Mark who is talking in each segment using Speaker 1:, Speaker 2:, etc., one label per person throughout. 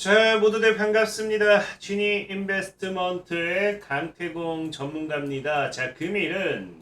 Speaker 1: 자, 모두들 반갑습니다. 지니 인베스트먼트의 강태공 전문가입니다. 자, 금일은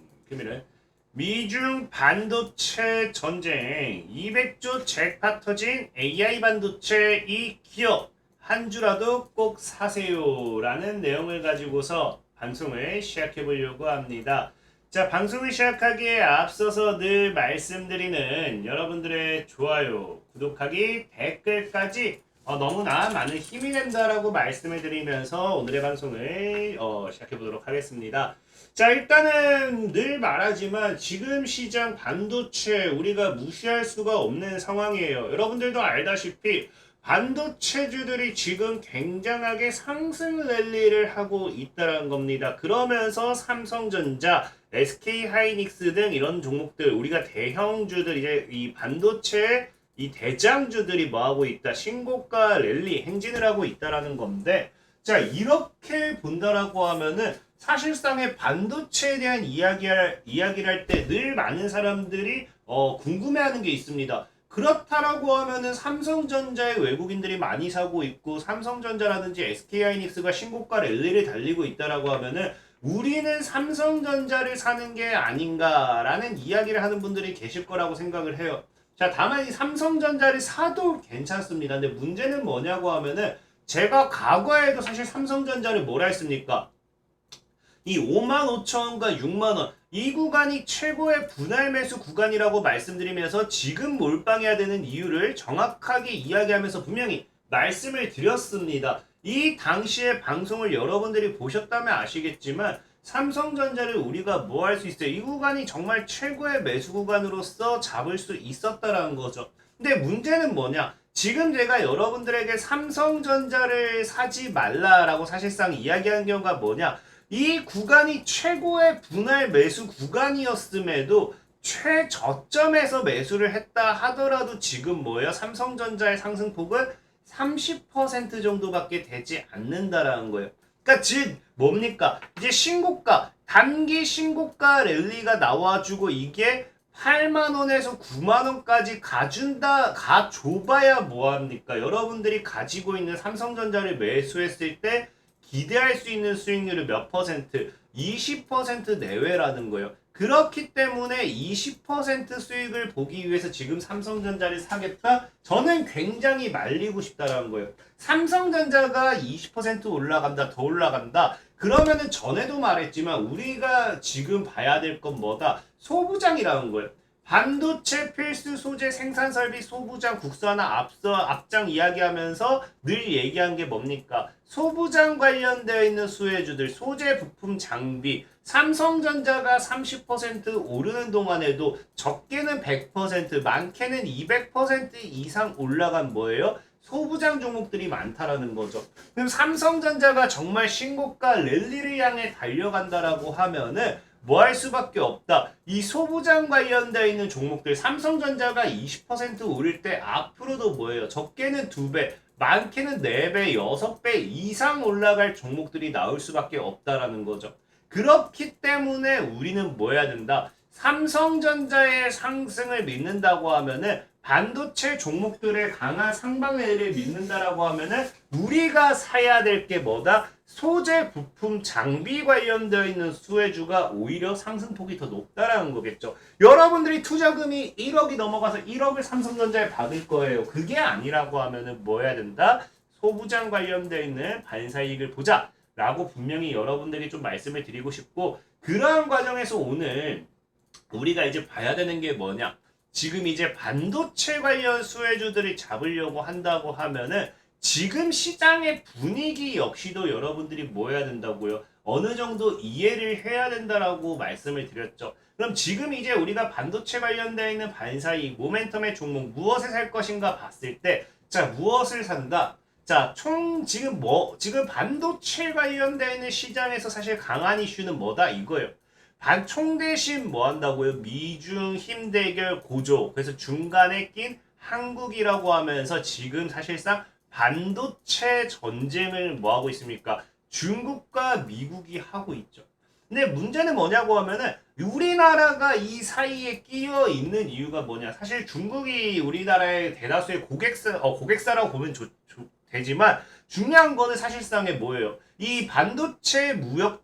Speaker 1: 미중 반도체 전쟁 200조 잭팟 터진 AI 반도체 이 기업 한 주라도 꼭 사세요라는 내용을 가지고서 방송을 시작해 보려고 합니다. 자, 방송을 시작하기에 앞서서 늘 말씀드리는 여러분들의 좋아요, 구독하기, 댓글까지 너무나 많은 힘이 된다라고 말씀을 드리면서 오늘의 방송을 시작해 보도록 하겠습니다. 자, 일단은 늘 말하지만 지금 시장 반도체 우리가 무시할 수가 없는 상황이에요. 여러분들도 알다시피 반도체주들이 지금 굉장하게 상승 랠리를 하고 있다는 겁니다. 그러면서 삼성전자, SK하이닉스 등 이런 종목들, 우리가 대형주들, 이제 이 반도체 이 대장주들이 뭐하고 있다? 신고가 랠리 행진을 하고 있다라는 건데, 자, 이렇게 본다라고 하면은 사실상의 반도체에 대한 이야기를 할 때 늘 많은 사람들이 궁금해하는 게 있습니다. 그렇다라고 하면은 삼성전자의 외국인들이 많이 사고 있고 삼성전자라든지 SK하이닉스가 신고가 랠리를 달리고 있다라고 하면은 우리는 삼성전자를 사는 게 아닌가라는 이야기를 하는 분들이 계실 거라고 생각을 해요. 자, 다만 이 삼성전자를 사도 괜찮습니다. 근데 문제는 뭐냐고 하면은 제가 과거에도 사실 삼성전자를 뭐라 했습니까? 이 55,000원과 6만원 이 구간이 최고의 분할 매수 구간이라고 말씀드리면서 지금 몰빵해야 되는 이유를 정확하게 이야기하면서 분명히 말씀을 드렸습니다. 이 당시의 방송을 여러분들이 보셨다면 아시겠지만 삼성전자를 우리가 뭐 할 수 있어요? 이 구간이 정말 최고의 매수 구간으로서 잡을 수 있었다라는 거죠. 근데 문제는 뭐냐? 지금 제가 여러분들에게 삼성전자를 사지 말라라고 사실상 이야기한 경우가 뭐냐? 이 구간이 최고의 분할 매수 구간이었음에도 최저점에서 매수를 했다 하더라도 지금 뭐예요? 삼성전자의 상승폭은 30% 정도밖에 되지 않는다라는 거예요. 그러니까 즉 뭡니까? 이제 신고가, 단기 신고가 랠리가 나와주고 이게 8만원에서 9만원까지 가줘봐야 뭐합니까? 여러분들이 가지고 있는 삼성전자를 매수했을 때 기대할 수 있는 수익률은 몇 퍼센트? 20% 내외라는 거예요. 그렇기 때문에 20% 수익을 보기 위해서 지금 삼성전자를 사겠다? 저는 굉장히 말리고 싶다라는 거예요. 삼성전자가 20% 올라간다, 더 올라간다. 그러면은 전에도 말했지만 우리가 지금 봐야 될 건 뭐다? 소부장이라는 거예요. 반도체 필수 소재 생산 설비 소부장 국산화 앞장 이야기하면서 늘 얘기한 게 뭡니까? 소부장 관련되어 있는 수혜주들, 소재 부품 장비, 삼성전자가 30% 오르는 동안에도 적게는 100%, 많게는 200% 이상 올라간 뭐예요? 소부장 종목들이 많다라는 거죠. 그럼 삼성전자가 정말 신고가 랠리를 향해 달려간다라고 하면은 뭐 할 수밖에 없다. 이 소부장 관련되어 있는 종목들 삼성전자가 20% 오를 때 앞으로도 뭐예요? 적게는 2배, 많게는 4배, 6배 이상 올라갈 종목들이 나올 수밖에 없다라는 거죠. 그렇기 때문에 우리는 뭐 해야 된다? 삼성전자의 상승을 믿는다고 하면은 반도체 종목들의 강한 상방세를 믿는다라고 하면은 우리가 사야 될 게 뭐다? 소재, 부품, 장비 관련되어 있는 수혜주가 오히려 상승폭이 더 높다라는 거겠죠. 여러분들이 투자금이 1억이 넘어가서 1억을 삼성전자에 받을 거예요. 그게 아니라고 하면은 뭐 해야 된다? 소부장 관련되어 있는 반사이익을 보자 라고 분명히 여러분들이 좀 말씀을 드리고 싶고, 그러한 과정에서 오늘 우리가 이제 봐야 되는 게 뭐냐? 지금 이제 반도체 관련 수혜주들을 잡으려고 한다고 하면은 지금 시장의 분위기 역시도 여러분들이 뭐 해야 된다고요? 어느 정도 이해를 해야 된다라고 말씀을 드렸죠. 그럼 지금 이제 우리가 반도체 관련되어 있는 반사이익, 모멘텀의 종목 무엇을 살 것인가 봤을 때, 자, 무엇을 산다? 자, 지금 반도체 관련되어 있는 시장에서 사실 강한 이슈는 뭐다? 이거예요. 총 대신 뭐 한다고요? 미중 힘 대결 고조. 그래서 중간에 낀 한국이라고 하면서 지금 사실상 반도체 전쟁을 뭐 하고 있습니까? 중국과 미국이 하고 있죠. 근데 문제는 뭐냐고 하면은 우리나라가 이 사이에 끼어 있는 이유가 뭐냐? 사실 중국이 우리나라의 대다수의 고객사라고 보면 되지만 중요한 거는 사실상의 뭐예요? 이 반도체 무역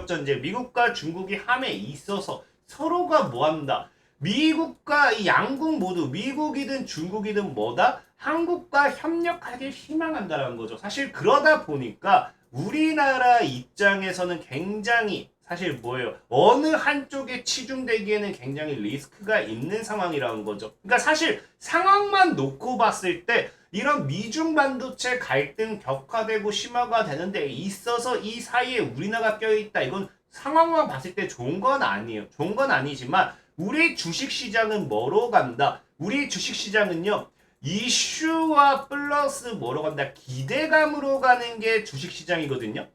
Speaker 1: 전쟁, 미국과 중국이 함에 있어서 서로가 뭐 한다? 미국과 이 양국 모두 미국이든 중국이든 뭐다? 한국과 협력하길 희망한다라는 거죠. 사실 그러다 보니까 우리나라 입장에서는 굉장히 사실 뭐예요? 어느 한쪽에 치중되기에는 굉장히 리스크가 있는 상황이라는 거죠. 그러니까 사실 상황만 놓고 봤을 때 이런 미중 반도체 갈등 격화되고 심화가 되는 데 있어서 이 사이에 우리나라가 껴있다. 이건 상황만 봤을 때 좋은 건 아니에요. 좋은 건 아니지만 우리 주식시장은 뭐로 간다? 우리 주식시장은요. 이슈와 플러스 뭐로 간다? 기대감으로 가는 게 주식시장이거든요.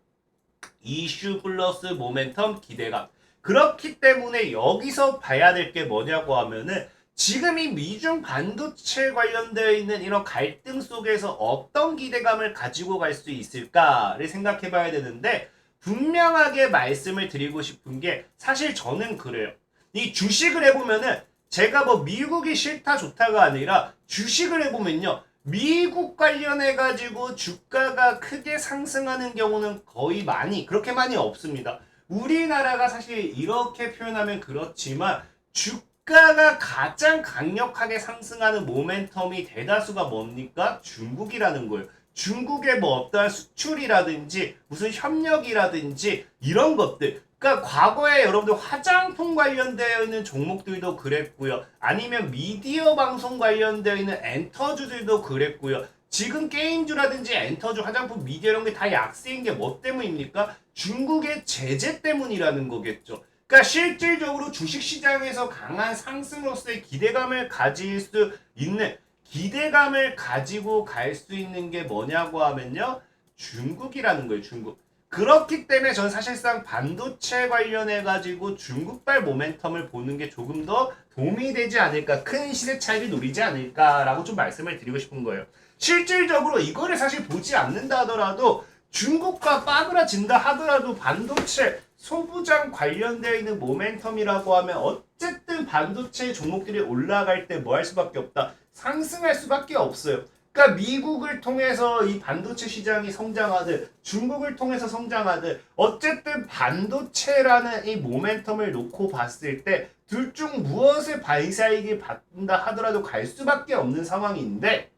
Speaker 1: 이슈 플러스 모멘텀 기대감. 그렇기 때문에 여기서 봐야 될 게 뭐냐고 하면은 지금 이 미중 반도체 관련되어 있는 이런 갈등 속에서 어떤 기대감을 가지고 갈 수 있을까를 생각해 봐야 되는데 분명하게 말씀을 드리고 싶은 게 사실 저는 그래요. 이 주식을 해보면은 제가 뭐 미국이 싫다 좋다가 아니라 주식을 해보면요. 미국 관련해가지고 주가가 크게 상승하는 경우는 거의 그렇게 많이 없습니다. 우리나라가 사실 이렇게 표현하면 그렇지만 주가가 가장 강력하게 상승하는 모멘텀이 대다수가 뭡니까? 중국이라는 거예요. 중국의 뭐 어떠한 수출이라든지 무슨 협력이라든지 이런 것들. 그러니까 과거에 여러분들 화장품 관련되어 있는 종목들도 그랬고요. 아니면 미디어 방송 관련되어 있는 엔터주들도 그랬고요. 지금 게임주라든지 엔터주, 화장품, 미디어 이런 게 다 약세인 게 뭐 때문입니까? 중국의 제재 때문이라는 거겠죠. 그러니까 실질적으로 주식시장에서 강한 상승으로서의 기대감을 가질 수 있는 기대감을 가지고 갈 수 있는 게 뭐냐고 하면요. 중국이라는 거예요. 중국. 그렇기 때문에 저는 사실상 반도체 관련해가지고 중국발 모멘텀을 보는 게 조금 더 도움이 되지 않을까, 큰 시세 차익을 노리지 않을까라고 좀 말씀을 드리고 싶은 거예요. 실질적으로 이거를 사실 보지 않는다 하더라도 중국과 빠그라진다 하더라도 반도체 소부장 관련되어 있는 모멘텀이라고 하면 어쨌든 반도체 종목들이 올라갈 때 뭐 할 수밖에 없다. 상승할 수밖에 없어요. 그러니까 미국을 통해서 이 반도체 시장이 성장하든 중국을 통해서 성장하든 어쨌든 반도체라는 이 모멘텀을 놓고 봤을 때 둘 중 무엇을 발사익이 받는다 하더라도 갈 수밖에 없는 상황인데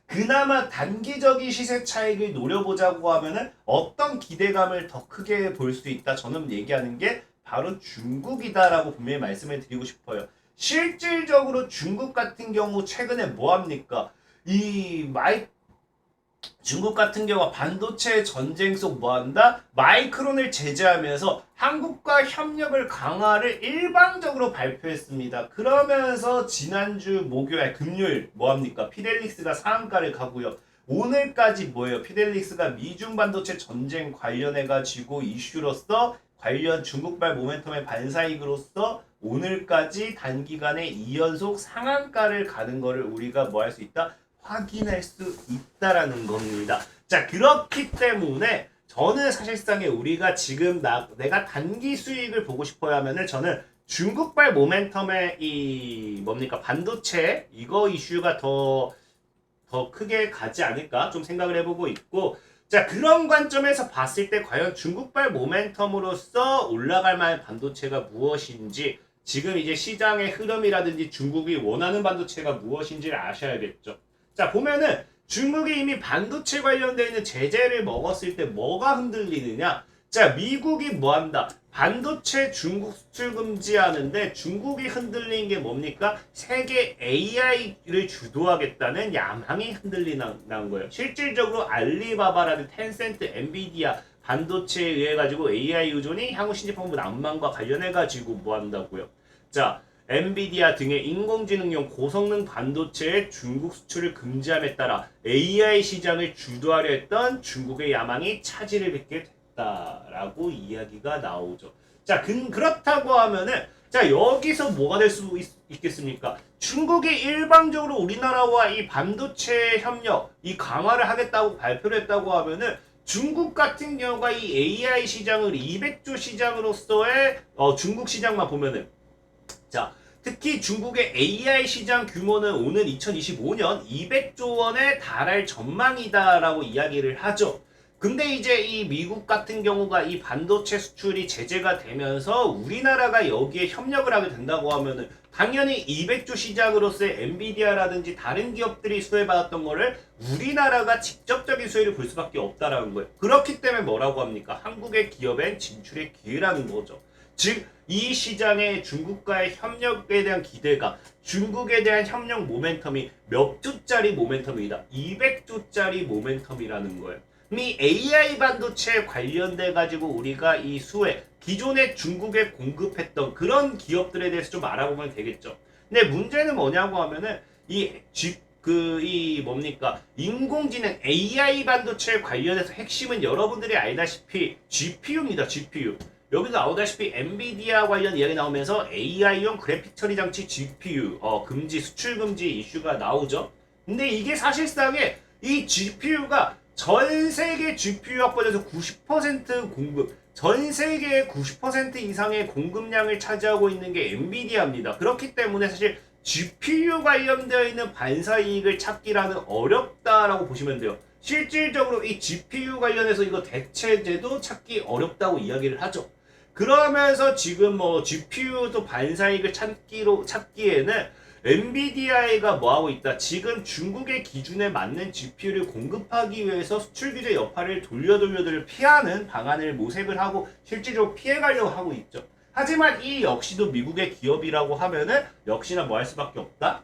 Speaker 1: 그나마 단기적인 시세 차익을 노려보자고 하면은 어떤 기대감을 더 크게 볼 수 있다. 저는 얘기하는 게 바로 중국이다라고 분명히 말씀을 드리고 싶어요. 실질적으로 중국 같은 경우 최근에 뭐 합니까? 중국 같은 경우 반도체 전쟁 속 뭐한다? 마이크론을 제재하면서 한국과 협력을 강화를 일방적으로 발표했습니다. 그러면서 지난주 금요일 뭐합니까? 피델릭스가 상한가를 가고요. 오늘까지 뭐예요? 피델릭스가 미중 반도체 전쟁 관련해가지고 이슈로서 관련 중국발 모멘텀의 반사익으로서 오늘까지 단기간에 2연속 상한가를 가는 거를 우리가 뭐 할 수 있다? 확인할 수 있다라는 겁니다. 자, 그렇기 때문에 저는 사실상에 우리가 지금 내가 단기 수익을 보고 싶어야 하면은 저는 중국발 모멘텀의 이 반도체 이거 이슈가 더 크게 가지 않을까 좀 생각을 해보고 있고 자, 그런 관점에서 봤을 때 과연 중국발 모멘텀으로서 올라갈 만한 반도체가 무엇인지 지금 이제 시장의 흐름이라든지 중국이 원하는 반도체가 무엇인지를 아셔야겠죠. 자, 보면은 중국이 이미 반도체 관련되어 있는 제재를 먹었을 때 뭐가 흔들리느냐? 자, 미국이 뭐한다? 반도체 중국 수출 금지하는데 중국이 흔들린 게 뭡니까? 세계 AI를 주도하겠다는 야망이 흔들리는 거예요. 실질적으로 알리바바라는 텐센트, 엔비디아 반도체에 의해 가지고 AI 의존이 향후 신제품 난망과 관련해 가지고 뭐 한다고요? 자, 엔비디아 등의 인공지능용 고성능 반도체의 중국 수출을 금지함에 따라 AI 시장을 주도하려 했던 중국의 야망이 차질을 빚게 됐다라고 이야기가 나오죠. 자, 그렇다고 하면은 자, 여기서 뭐가 될 수 있겠습니까? 중국이 일방적으로 우리나라와 이 반도체 협력, 이 강화를 하겠다고 발표를 했다고 하면은 중국 같은 경우가 이 AI 시장을 200조 시장으로서의 중국 시장만 보면은 자, 특히 중국의 AI 시장 규모는 오는 2025년 200조 원에 달할 전망이다라고 이야기를 하죠. 근데 이제 이 미국 같은 경우가 이 반도체 수출이 제재가 되면서 우리나라가 여기에 협력을 하게 된다고 하면은 당연히 200조 시장으로서의 엔비디아라든지 다른 기업들이 수혜받았던 거를 우리나라가 직접적인 수혜를 볼 수밖에 없다라는 거예요. 그렇기 때문에 뭐라고 합니까? 한국의 기업엔 진출의 기회라는 거죠. 즉, 이 시장의 중국과의 협력에 대한 기대가 중국에 대한 협력 모멘텀이 몇 조짜리 모멘텀이다. 200조짜리 모멘텀이라는 거예요. 이 AI 반도체 관련돼 가지고 우리가 이 수혜 기존에 중국에 공급했던 그런 기업들에 대해서 좀 알아보면 되겠죠. 근데 문제는 뭐냐고 하면은 이 뭡니까? 인공지능 AI 반도체 관련해서 핵심은 여러분들이 알다시피 GPU입니다. GPU. 여기서 나오다시피 엔비디아 관련 이야기 나오면서 AI용 그래픽 처리 장치 GPU 금지 수출 금지 이슈가 나오죠. 근데 이게 사실상에 이 GPU가 전 세계 GPU 확보에서 90% 공급, 전 세계의 90% 이상의 공급량을 차지하고 있는 게 엔비디아입니다. 그렇기 때문에 사실 GPU 관련되어 있는 반사이익을 찾기라는 어렵다라고 보시면 돼요. 실질적으로 이 GPU 관련해서 이거 대체제도 찾기 어렵다고 이야기를 하죠. 그러면서 지금 뭐 GPU도 반사이익을 찾기에는 엔비디아가 뭐하고 있다. 지금 중국의 기준에 맞는 GPU를 공급하기 위해서 수출 규제 여파를 돌려들 피하는 방안을 모색을 하고 실질적으로 피해가려고 하고 있죠. 하지만 이 역시도 미국의 기업이라고 하면은 역시나 뭐 할 수밖에 없다.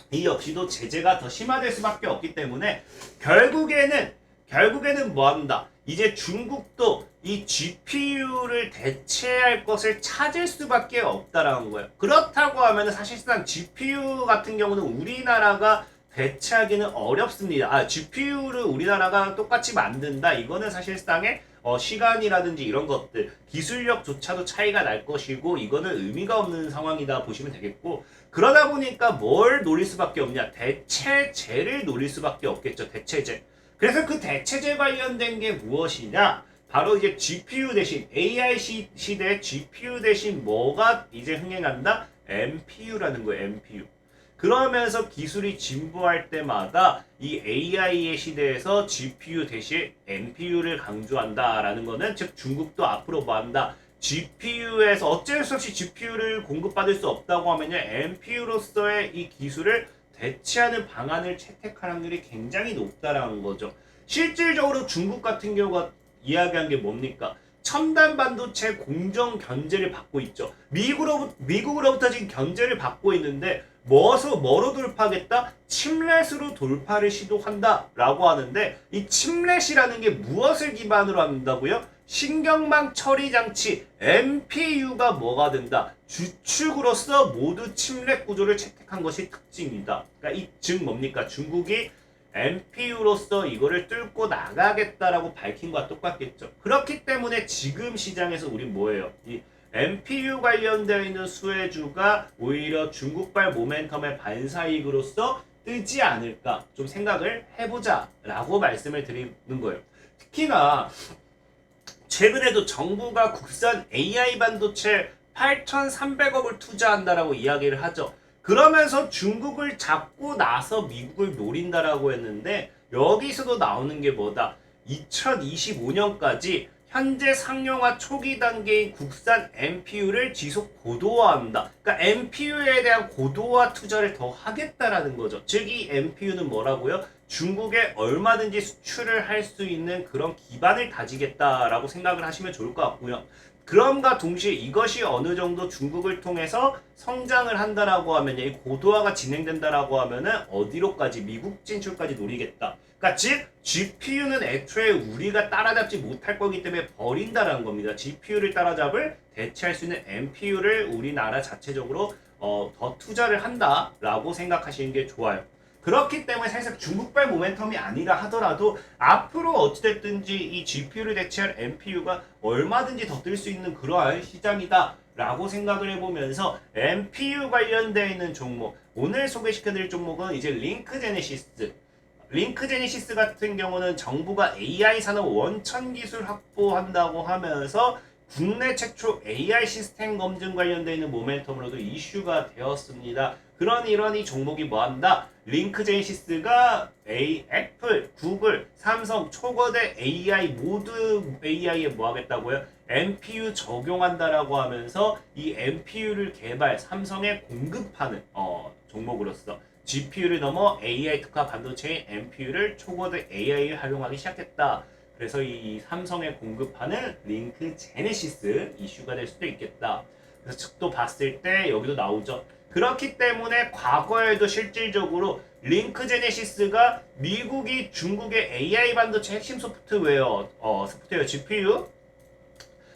Speaker 1: 이 역시도 제재가 더 심화될 수밖에 없기 때문에 결국에는 뭐 한다. 이제 중국도 이 GPU를 대체할 것을 찾을 수밖에 없다라는 거예요. 그렇다고 하면 사실상 GPU 같은 경우는 우리나라가 대체하기는 어렵습니다. GPU를 우리나라가 똑같이 만든다. 이거는 사실상의 시간이라든지 이런 것들, 기술력조차도 차이가 날 것이고 이거는 의미가 없는 상황이다 보시면 되겠고 그러다 보니까 뭘 노릴 수밖에 없냐? 대체제를 노릴 수밖에 없겠죠. 대체제. 그래서 그 대체제 관련된 게 무엇이냐? 바로 이제 GPU 대신 AI 시대의 GPU 대신 뭐가 이제 흥행한다? NPU라는 거예요. NPU. 그러면서 기술이 진보할 때마다 이 AI의 시대에서 GPU 대신 NPU를 강조한다라는 거는 즉 중국도 앞으로 뭐 한다? GPU에서 어쩔 수 없이 GPU를 공급받을 수 없다고 하면요. NPU로서의 이 기술을 대체하는 방안을 채택할 확률이 굉장히 높다라는 거죠. 실질적으로 중국 같은 경우가 이야기한 게 뭡니까? 첨단 반도체 공정 견제를 받고 있죠. 미국으로부터 지금 견제를 받고 있는데 뭐로 돌파하겠다? 침렛으로 돌파를 시도한다라고 하는데 이 침렛이라는 게 무엇을 기반으로 한다고요? 신경망 처리 장치 MPU가 뭐가 된다? 주축으로서 모두 침렛 구조를 채택한 것이 특징이다. 그러니까 즉 뭡니까? 중국이 NPU로서 이거를 뚫고 나가겠다라고 밝힌 것과 똑같겠죠. 그렇기 때문에 지금 시장에서 우린 뭐예요? 이 NPU 관련되어 있는 수혜주가 오히려 중국발 모멘텀의 반사이익으로서 뜨지 않을까 좀 생각을 해보자 라고 말씀을 드리는 거예요. 특히나 최근에도 정부가 국산 AI 반도체 8,300억을 투자한다라고 이야기를 하죠. 그러면서 중국을 잡고 나서 미국을 노린다라고 했는데 여기서도 나오는 게 뭐다? 2025년까지 현재 상용화 초기 단계인 국산 NPU를 지속 고도화한다. 그러니까 NPU에 대한 고도화 투자를 더 하겠다라는 거죠. 즉 이 NPU는 뭐라고요? 중국에 얼마든지 수출을 할 수 있는 그런 기반을 다지겠다라고 생각을 하시면 좋을 것 같고요. 그럼과 동시에 이것이 어느 정도 중국을 통해서 성장을 한다라고 하면 이 고도화가 진행된다라고 하면은 어디로까지 미국 진출까지 노리겠다. 그러니까 즉 GPU는 애초에 우리가 따라잡지 못할 거기 때문에 버린다라는 겁니다. GPU를 따라잡을 대체할 수 있는 NPU를 우리나라 자체적으로 더 투자를 한다라고 생각하시는 게 좋아요. 그렇기 때문에 사실상 중국발 모멘텀이 아니라 하더라도 앞으로 어찌됐든지 이 GPU를 대체할 NPU가 얼마든지 더 뜰 수 있는 그러한 시장이다 라고 생각을 해보면서 NPU 관련되어 있는 종목, 오늘 소개시켜드릴 종목은 이제 링크제네시스 같은 경우는 정부가 AI 산업 원천 기술 확보한다고 하면서 국내 최초 AI 시스템 검증 관련되어 있는 모멘텀으로도 이슈가 되었습니다. 그러니 종목이 뭐한다? 링크제네시스가 애플, 구글, 삼성, 초거대 AI 모두 AI에 뭐하겠다고요? NPU 적용한다라고 하면서 이 NPU를 삼성에 공급하는 종목으로서 GPU를 넘어 AI 특화 반도체인 NPU를 초거대 AI에 활용하기 시작했다. 그래서 이 삼성에 공급하는 링크 제네시스 이슈가 될 수도 있겠다. 그래서 측도 봤을 때 여기도 나오죠. 그렇기 때문에 과거에도 실질적으로 링크 제네시스가 미국이 중국의 AI 반도체 핵심 소프트웨어 GPU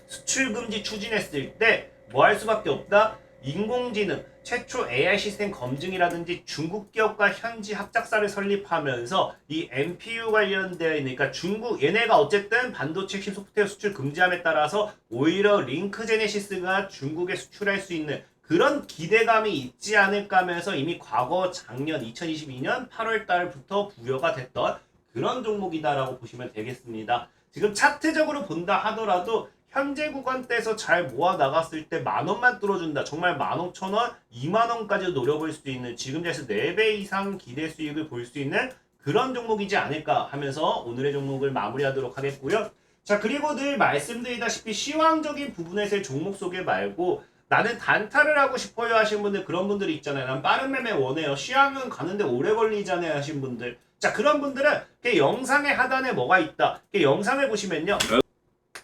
Speaker 1: 수출 금지 추진했을 때 뭐 할 수밖에 없다? 인공지능 최초 AI 시스템 검증이라든지 중국 기업과 현지 합작사를 설립하면서 이 NPU 관련되어 있는 그러니까 중국 얘네가 어쨌든 반도체 핵심 소프트웨어 수출 금지함에 따라서 오히려 링크 제네시스가 중국에 수출할 수 있는 그런 기대감이 있지 않을까 하면서 이미 과거 작년 2022년 8월 달부터 부여가 됐던 그런 종목이다라고 보시면 되겠습니다. 지금 차트적으로 본다 하더라도 현재 구간대에서 잘 모아 나갔을 때 10,000원만 뚫어준다. 정말 15,000원, 20,000원까지도 노려볼 수 있는 지금 자리에서 4배 이상 기대 수익을 볼 수 있는 그런 종목이지 않을까 하면서 오늘의 종목을 마무리하도록 하겠고요. 자, 그리고 늘 말씀드리다시피 시황적인 부분에서의 종목 소개 말고 나는 단타를 하고 싶어요 하신 분들 그런 분들이 있잖아요. 난 빠른 매매 원해요. 시황은 가는데 오래 걸리잖아요 하신 분들. 자, 그런 분들은 영상의 하단에 뭐가 있다. 영상을 보시면요.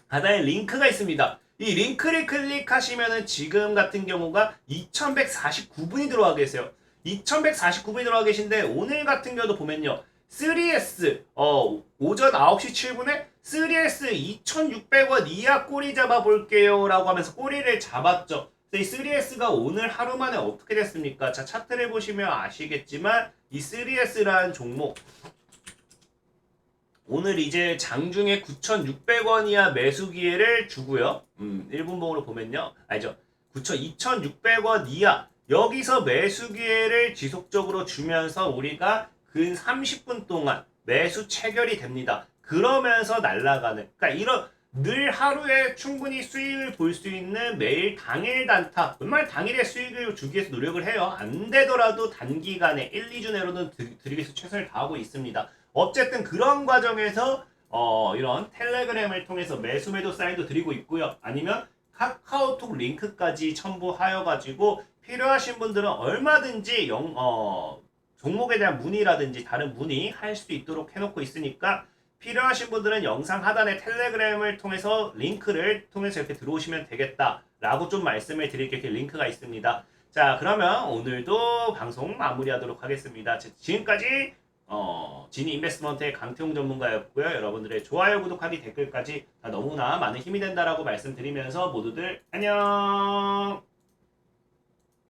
Speaker 1: 하단에 링크가 있습니다. 이 링크를 클릭하시면은 지금 같은 경우가 2149분이 들어와 계세요. 2149분이 들어와 계신데 오늘 같은 경우도 보면요. 3S 오전 9시 7분에 3S 2,600원 이하 꼬리 잡아볼게요 라고 하면서 꼬리를 잡았죠. 이 3S가 오늘 하루 만에 어떻게 됐습니까? 자, 차트를 보시면 아시겠지만 이 3S라는 종목 오늘 이제 장중에 9,600원 이하 매수 기회를 주고요. 1분봉으로 보면요. 알죠? 2,600원 이하 여기서 매수 기회를 지속적으로 주면서 우리가 근 30분 동안 매수 체결이 됩니다. 그러면서 날아가는 그러니까 이런 늘 하루에 충분히 수익을 볼 수 있는 매일 당일 단타 정말 당일에 수익을 주기 위해서 노력을 해요. 안 되더라도 단기간에 1, 2주 내로는 드리기 위해서 최선을 다하고 있습니다. 어쨌든 그런 과정에서 이런 텔레그램을 통해서 매수 매도 사인도 드리고 있고요. 아니면 카카오톡 링크까지 첨부하여 가지고 필요하신 분들은 얼마든지 종목에 대한 문의라든지 다른 문의할 수 있도록 해놓고 있으니까 필요하신 분들은 영상 하단에 텔레그램을 통해서 링크를 통해서 이렇게 들어오시면 되겠다라고 좀 말씀을 드릴게요. 이렇게 링크가 있습니다. 자, 그러면 오늘도 방송 마무리하도록 하겠습니다. 지금까지 지니 인베스트먼트의 강태용 전문가였고요. 여러분들의 좋아요, 구독하기, 댓글까지 다 너무나 많은 힘이 된다라고 말씀드리면서 모두들 안녕.